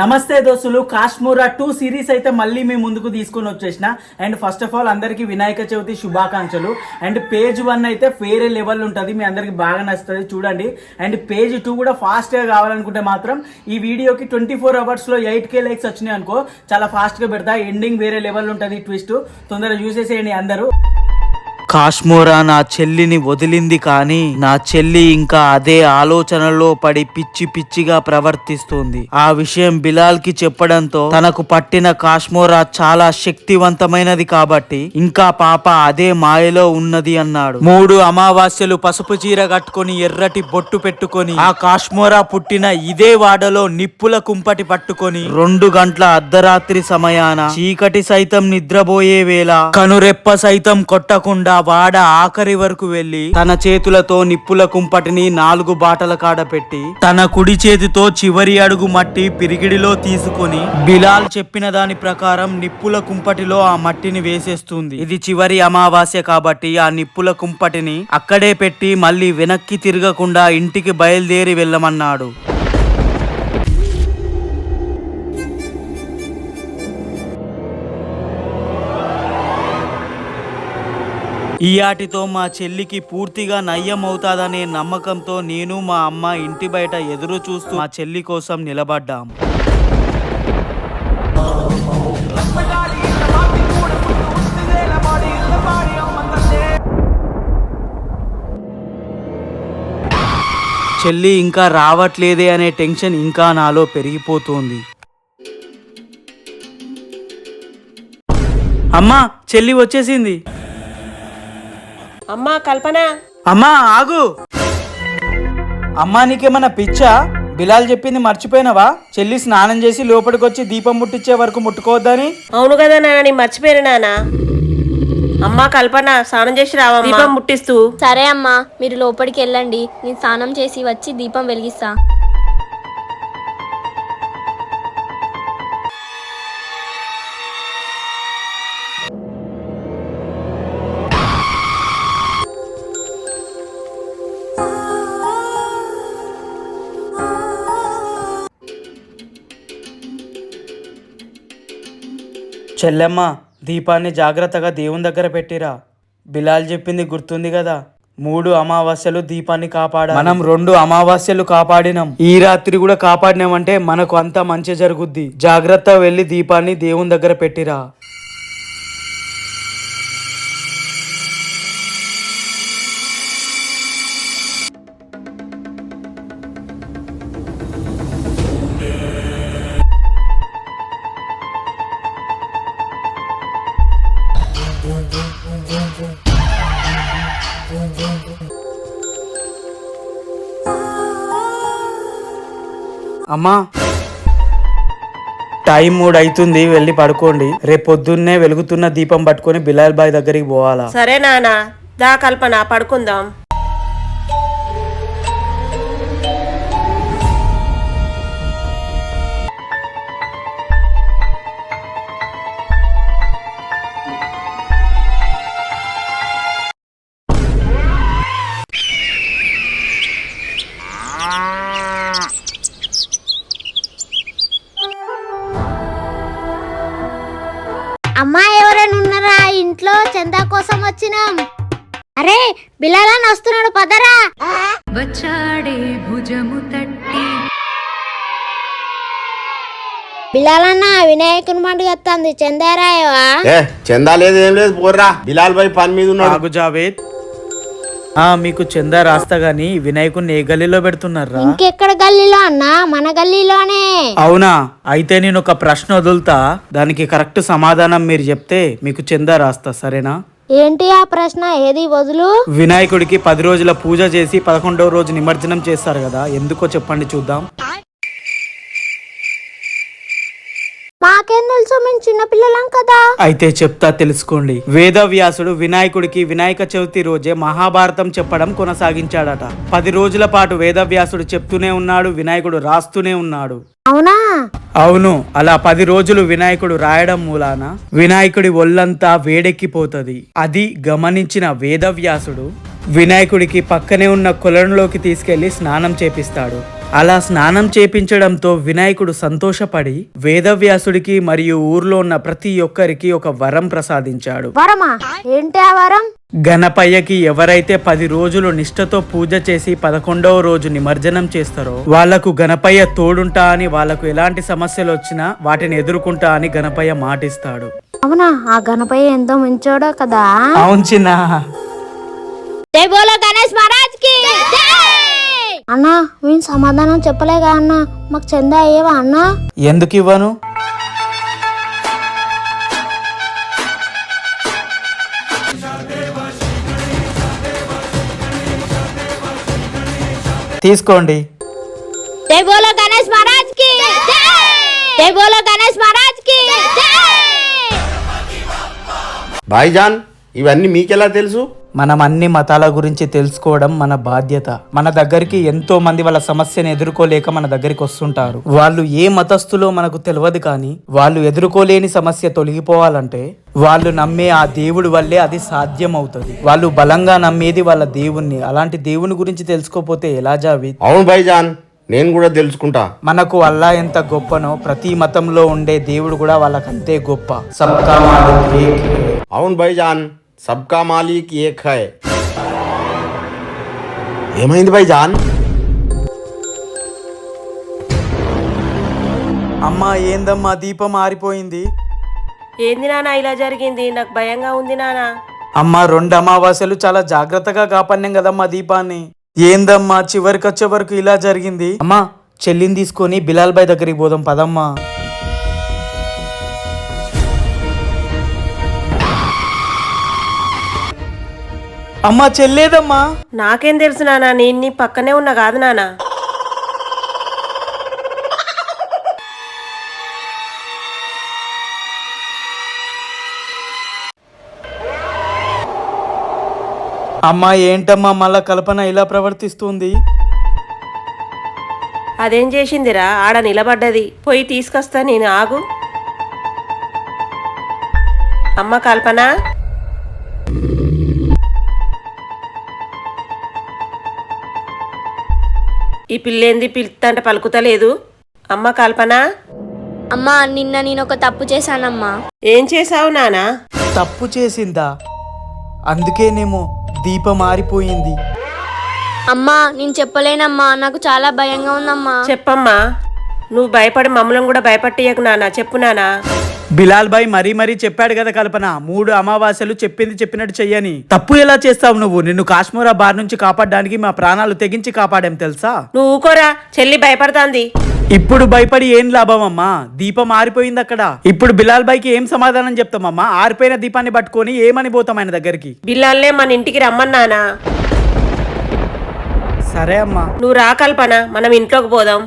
నమస్తే దోస్తులు, కాశ్మీరా 2 సిరీస్ అయితే మళ్ళీ మీ ముందుకు తీసుకొని వచ్చేసిన. అండ్ ఫస్ట్ ఆఫ్ ఆల్ అందరికి వినాయక చవితి శుభాకాంక్షలు. అండ్ పేజ్ 1 అయితే వేరే లెవెల్ ఉంటుంది, మీ అందరికి బాగా నచ్చుతుంది చూడండి. అండ్ పేజ్ 2 కూడా ఫాస్ట్ గా కావాలనుకుంటే మాత్రం ఈ వీడియోకి 24 hours లో 8K లైక్స్ వచ్చినాయి అనుకో, చాలా ఫాస్ట్ గా పెడతా. ఎండింగ్ వేరే లెవెల్ ఉంటుంది, ట్విస్ట్ తొందరగా చూసేసేయండి అందరూ. కాశ్మీరా నా చెల్లిని వదిలింది, కానీ నా చెల్లి ఇంకా అదే ఆలోచనలో పడి పిచ్చి పిచ్చిగా ప్రవర్తిస్తుంది. ఆ విషయం బిలాల్ కి చెప్పడంతో తనకు పట్టిన కాశ్మీరా చాలా శక్తివంతమైనది కాబట్టి ఇంకా పాప అదే మాయలో ఉన్నది అన్నాడు. 3 అమావాస్యలు పసుపు చీర కట్టుకొని ఎర్రటి బొట్టు పెట్టుకొని ఆ కాశ్మీరా పుట్టిన ఇదే వాడలో నిప్పుల కుంపటి పట్టుకొని 2 గంటల అర్ధరాత్రి సమయాన చీకటి సైతం నిద్రపోయే వేళ కనురెప్ప సైతం కొట్టకుండా వాడ ఆఖరి వరకు వెళ్లి తన చేతులతో నిప్పుల కుంపటిని 4 బాటల కాడ పెట్టి తన కుడి చేతితో చివరి అడుగు మట్టి పిరిగిడిలో తీసుకొని బిలాల్ చెప్పిన దాని ప్రకారం నిప్పుల కుంపటిలో ఆ మట్టిని వేసేస్తుంది. ఇది చివరి అమావాస్య కాబట్టి ఆ నిప్పుల కుంపటిని అక్కడే పెట్టి మళ్ళీ వెనక్కి తిరగకుండా ఇంటికి బయలుదేరి వెళ్ళమన్నాడు. ఈ ఆటితో మా చెల్లికి పూర్తిగా నయ్యం అవుతాదనే నమ్మకంతో నేను మా అమ్మ ఇంటి బయట ఎదురు చూస్తూ మా చెల్లి కోసం నిలబడ్డాం. చెల్లి ఇంకా రావట్లేదే అనే టెన్షన్ ఇంకా నాలో పెరిగిపోతుంది. అమ్మా, చెల్లి వచ్చేసింది. అమ్మా కల్పన, అమ్మా ఆగు. అమ్మా నీకేమన్నా పిచ్చా? బిలాల్ చెప్పింది మర్చిపోయినవా? చెల్లి స్నానం చేసి లోపలికొచ్చి దీపం ముట్టించే వరకు ముట్టుకోవద్దని. అవును కదా నాన్న, నీ మర్చిపోయాను నాన్న. అమ్మా కల్పన, స్నానం చేసి రావా, దీపం ముట్టిస్తూ. సరే అమ్మా, మీరు లోపలికి వెళ్ళండి, నేను స్నానం చేసి వచ్చి దీపం వెలిగిస్తా. చెల్లెమ్మ, దీపాన్ని జాగ్రత్తగా దేవుని దగ్గర పెట్టిరా. బిలాల్ చెప్పింది గుర్తుంది కదా, 3 అమావాస్యలు దీపాన్ని కాపాడా. మనం 2 అమావాస్యలు కాపాడినాం, ఈ రాత్రి కూడా కాపాడినామంటే మనకు అంతా మంచి జరుగుద్ది. జాగ్రత్త వెళ్ళి దీపాన్ని దేవుని దగ్గర పెట్టిరా. అమ్మా, టైం 3 అవుతుంది, వెళ్ళి పడుకోండి. రేపు పొద్దున్నే వెలుగుతున్న దీపం పట్టుకొని బిలాల్ బాయ్ దగ్గరికి పోవాలా. సరే నాన్న, దా కల్పన పడుకుందాం. అమ్మా, ఎవరైనా ఉన్నారా ఇంట్లో? చందా కోసం వచ్చినాం. అరే బిలాల్ వస్తున్నాడు, పదరా. వచ్చాడే భుజము తట్టి. బిలాల్ అన్న, వినాయకుని పండుగ వస్తుంది, చందా రాయవా? చందా లేదు, ఏం లేదు, పోర్రా. బిలాల్ భాయ్ పని మీద ఉన్నాడు. ఆగు జావేద్, మీకు చందా రాస్తా గాని వినాయకుడిని ఏ గల్లీలో పెడుతున్నారా? ఇంకెక్కడ గల్లీలో అన్నా? మన గల్లీలోనే. అవునా? అయితే నేను ఒక ప్రశ్న వదులుతా, దానికి కరెక్ట్ సమాధానం మీరు చెప్తే మీకు చందా రాస్తా, సరేనా? ఏంటి ఆ ప్రశ్న? ఏది వదులు. వినాయకుడికి 10 రోజుల పూజ చేసి 11వ రోజు నిమజ్జనం చేస్తారు కదా, ఎందుకో చెప్పండి చూద్దాం. మాకేం తెలుసు, మేము చిన్నపిల్లలం కదా. అయితే చెప్తా, తెలుసుకోండి. వేదవ్యాసుడు వినాయకుడికి వినాయక చవితి రోజే మహాభారతం చెప్పడం కొనసాగించాడట. 10 రోజుల పాటు వేదవ్యాసుడు చెప్తూనే ఉన్నాడు, వినాయకుడు రాస్తూనే ఉన్నాడు. అవునా? అవును. అలా 10 రోజులు వినాయకుడు రాయడం మూలాన వినాయకుడి ఒళ్ళంతా వేడెక్కిపోతది. అది గమనించిన వేదవ్యాసుడు వినాయకుడికి పక్కనే ఉన్న కొలనులోకి తీసుకెళ్లి స్నానం చేపిస్తాడు. అలా స్నానం చేపించడంతో వినాయకుడు సంతోషపడి వేదవ్యాసుడికి మరియు ఊర్లో ఉన్న ప్రతి ఒక్కరికి ఒక వరం ప్రసాదించాడు. వరమా? ఏంటి ఆ వరం? గణపయ్యకి ఎవరైతే 10 రోజులు నిష్ఠతో పూజ చేసి 11వ రోజు నిమజ్జనం చేస్తారో వాళ్లకు గణపయ్య తోడుంటా అని, వాళ్లకు ఎలాంటి సమస్యలు వచ్చినా వాటిని ఎదుర్కొంటా అని గణపయ్య మాటిస్తాడు. అవునా? ఆ గణపయ్య ఎంతో మంచోడో కదా. అవును చిన్న. జై బోలో గణేష్ మహారాజ్ కి అన్నా, వీని సమాధానం చెప్పలేగా అన్నా, మాకు చందా అయ్యేవా అన్నా? ఎందుకు ఇవ్వను? తీసుకోండి. జై బోలో గణేష్ మహారాజ్ కి జై బోలో గణేష్ మహారాజ్ కి భాయిజాన్, ఇవన్నీ మీకెలా తెలుసు? మనం అన్ని మతాల గురించి తెలుసుకోవడం మన బాధ్యత. మన దగ్గరికి ఎంతో మంది వాళ్ళ సమస్యను ఎదుర్కోలేక మన దగ్గరికి వస్తుంటారు. వాళ్ళు ఏ మతస్థులో మనకు తెలియదు, కానీ వాళ్ళు ఎదుర్కోలేని సమస్య తొలగిపోవాలంటే వాళ్ళు నమ్మే ఆ దేవుడి వల్లే అది సాధ్యం అవుతుంది. వాళ్ళు బలంగా నమ్మేది వాళ్ళ దేవుణ్ణి. అలాంటి దేవుని గురించి తెలుసుకోపోతే ఎలా జావీద్? అవును భాయిజాన్, నేను కూడా తెలుసుకుంటా. మనకు అల్లా ఎంత గొప్పనో ప్రతి మతంలో ఉండే దేవుడు కూడా వాళ్ళకంతే గొప్ప. సబ్కా మాలిక్ ఏక్ హై. అవును భాయిజాన్, సబ్కా మాలిక్ ఏక్ హై. ఏమైంది భాయిజాన్? అమ్మా ఏందమ్మా దీపం ఆరిపోయింది? ఏంది నాన్న ఇలా జరిగింది? నాకు భయంగా ఉంది నాన్న. అమ్మా 2 అమావాస్యలు చాలా జాగ్రత్తగా కాపాడినాం కదమ్మా దీపాన్ని. ఏందమ్మా చివరికి వరకు ఇలా జరిగింది? అమ్మా చెల్లిని తీసుకొని బిలాల్ బాయ్ దగ్గరికి పోదాం పదమ్మా. అమ్మా చెల్లేదమ్మా. నాకేం తెలుసు నాన్న, నేను నీ పక్కనే ఉన్నా కాదు నాన్న. అమ్మా ఏంటమ్మా మళ్ళా కల్పన ఇలా ప్రవర్తిస్తుంది? అదేం చేసిందిరా? ఆడ నిలబడ్డది, పోయి తీసుకొస్తా నేను, ఆగు. అమ్మ కల్పన, ఈ పిల్లేంది పిలుస్తంటే పలుకుతలేదు? అమ్మ కల్పన. అమ్మా, నిన్న నేను ఒక తప్పు చేశానమ్మా. ఏం చేసావు నానా? తప్పు చేసిందా? అందుకేనేమో దీపం ఆరిపోయింది. అమ్మా, నేను చెప్పలేనమ్మా, నాకు చాలా భయంగా ఉందమ్మా. చెప్పమ్మా. నువ్వు భయపడి మమ్మల్ని కూడా భయపట్టియకు నానా, చెప్పు నానా. బిలాల్ బాయ్ మరీ చెప్పాడు కదా కల్పన, 3 అమావాస్యలు చెప్పింది చెప్పినట్టు చెయ్యని. తప్పు ఎలా చేస్తావు నువ్వు? నిన్ను కాశ్మీరా బార్ నుంచి కాపాడడానికి మా ప్రాణాలు తెగించి కాపాడాం తెలుసా? నువ్వు ఊకోరా, చెల్లి భయపడుతుంది. ఇప్పుడు భయపడి ఏం లాభం అమ్మా? దీపం ఆరిపోయింది అక్కడ. ఇప్పుడు బిలాల్ బాయ్కి ఏం సమాధానం చెప్తామమ్మా? ఆరిపోయిన దీపాన్ని పట్టుకొని ఏమని పోతాం ఆయన దగ్గరికి? బిల్లాల్నే మన ఇంటికి రమ్మన్నానా. సరే అమ్మా. నువ్వు రా కల్పన, మనం ఇంట్లోకి పోదాం.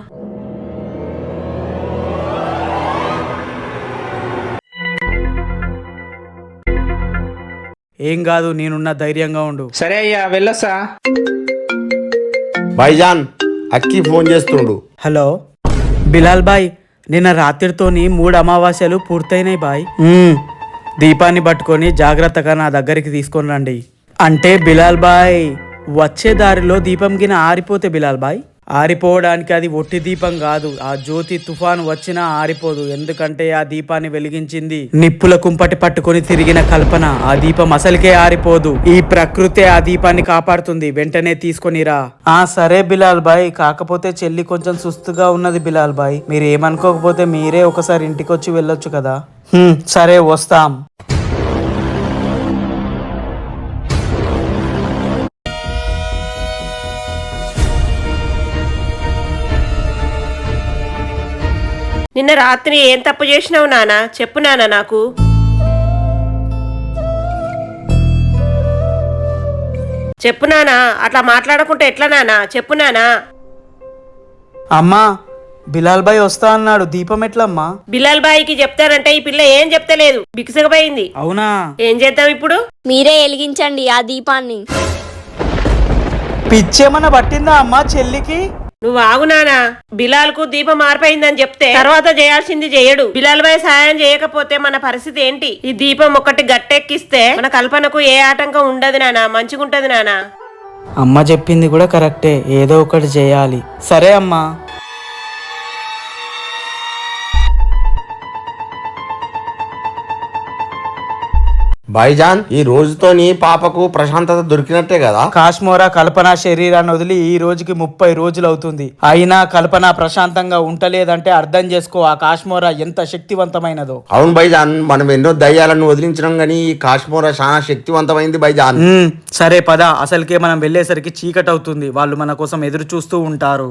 ఏం కాదు, నేనున్న ధైర్యంగా ఉండు. సరే అయ్యా వెళ్ళొస్తా. భాయిజాన్, అక్కి ఫోన్ చేస్తుండు. హలో బిలాల్ బాయ్, నిన్న రాత్రితోని 3 అమావాస్యలు పూర్తయినాయి బాయ్. దీపాన్ని పట్టుకొని జాగ్రత్తగా నా దగ్గరికి తీసుకొని రండి. అంటే బిలాల్ బాయ్, వచ్చే దారిలో దీపం గిన ఆరిపోతే బిలాల్ బాయ్, ఆరిపోవడానికి అది ఒట్టి దీపం కాదు. ఆ జ్యోతి తుఫాను వచ్చినా ఆరిపోదు. ఎందుకంటే ఆ దీపాన్ని వెలిగించింది నిప్పుల కుంపటి పట్టుకొని తిరిగిన కల్పన. ఆ దీపం అసలుకే ఆరిపోదు. ఈ ప్రకృతే ఆ దీపాన్ని కాపాడుతుంది. వెంటనే తీసుకొనిరా. సరే బిలాల్ బాయ్, కాకపోతే చెల్లి కొంచెం సుస్తుగా ఉన్నది బిలాల్ బాయ్. మీరు ఏమనుకోకపోతే మీరే ఒకసారి ఇంటికి వచ్చి వెళ్ళొచ్చు కదా. సరే వస్తాం. నిన్న రాత్రి ఏం తప్పు చేసినావు నానా? చెప్పు నానా నాకు. చెప్పు నానా, అట్లా మాట్లాడకుంటే ఎట్లా నానా? చెప్పు నానా. అమ్మా బిలాల్ బాయ్ వస్తా అన్నాడు. దీపం ఎట్లమ్మా? బిలాల్ బాయికి చెప్తారంటే ఈ పిల్ల ఏం చెప్తలేదు, బిగుసకపోయింది. అవునా? ఏం చేద్దాం ఇప్పుడు? మీరే వెలిగించండి ఆ దీపాన్ని. పిచ్చేమన్నా పట్టిందా అమ్మా చెల్లికి? నువ్వు ఆగు నానా. బిలాల్ కు దీపం మారిపోయిందని చెప్తే తర్వాత చేయాల్సింది చేయడు. బిలాల్ బాయ్ సాయం చేయకపోతే మన పరిస్థితి ఏంటి? ఈ దీపం ఒకటి గట్టెక్కిస్తే మన కల్పనకు ఏ ఆటంకం ఉండదు నానా, మంచిగుంటది నానా. అమ్మ చెప్పింది కూడా కరెక్టే, ఏదో ఒకటి చేయాలి. సరే అమ్మా. భాయిజాన్, ఈ రోజుతో నీ పాపకు ప్రశాంతత దొరికినట్టే కదా. కాశ్మోరా కల్పన శరీరాన్ని వదిలి ఈ రోజుకి 30 రోజులు అవుతుంది. అయినా కల్పన ప్రశాంతంగా ఉంటలేదంటే అర్థం చేసుకో ఆ కాశ్మోరా ఎంత శక్తివంతమైనదో. అవును భాయిజాన్, మనం ఎన్నో దయ్యాలను వదిలించడం గానీ ఈ కాశ్మోరా చాలా శక్తివంతమైంది భాయిజాన్. సరే పద, అసలుకే మనం వెళ్ళేసరికి చీకటి అవుతుంది. వాళ్ళు మన కోసం ఎదురు చూస్తూ ఉంటారు.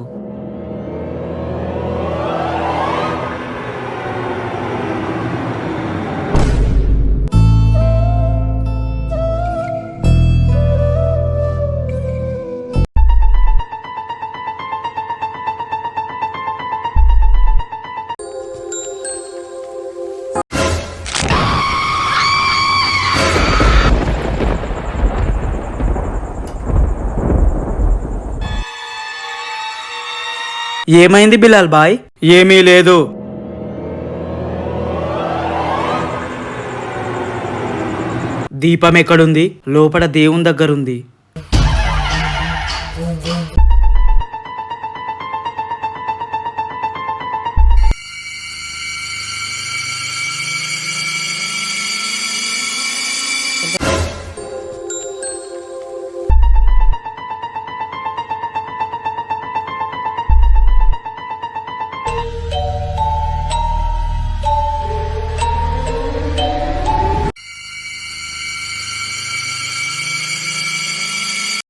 ఏమైంది బిలాల్ బాయ్? ఏమీ లేదు. దీపం ఎక్కడుంది? లోపల దేవుని దగ్గరుంది.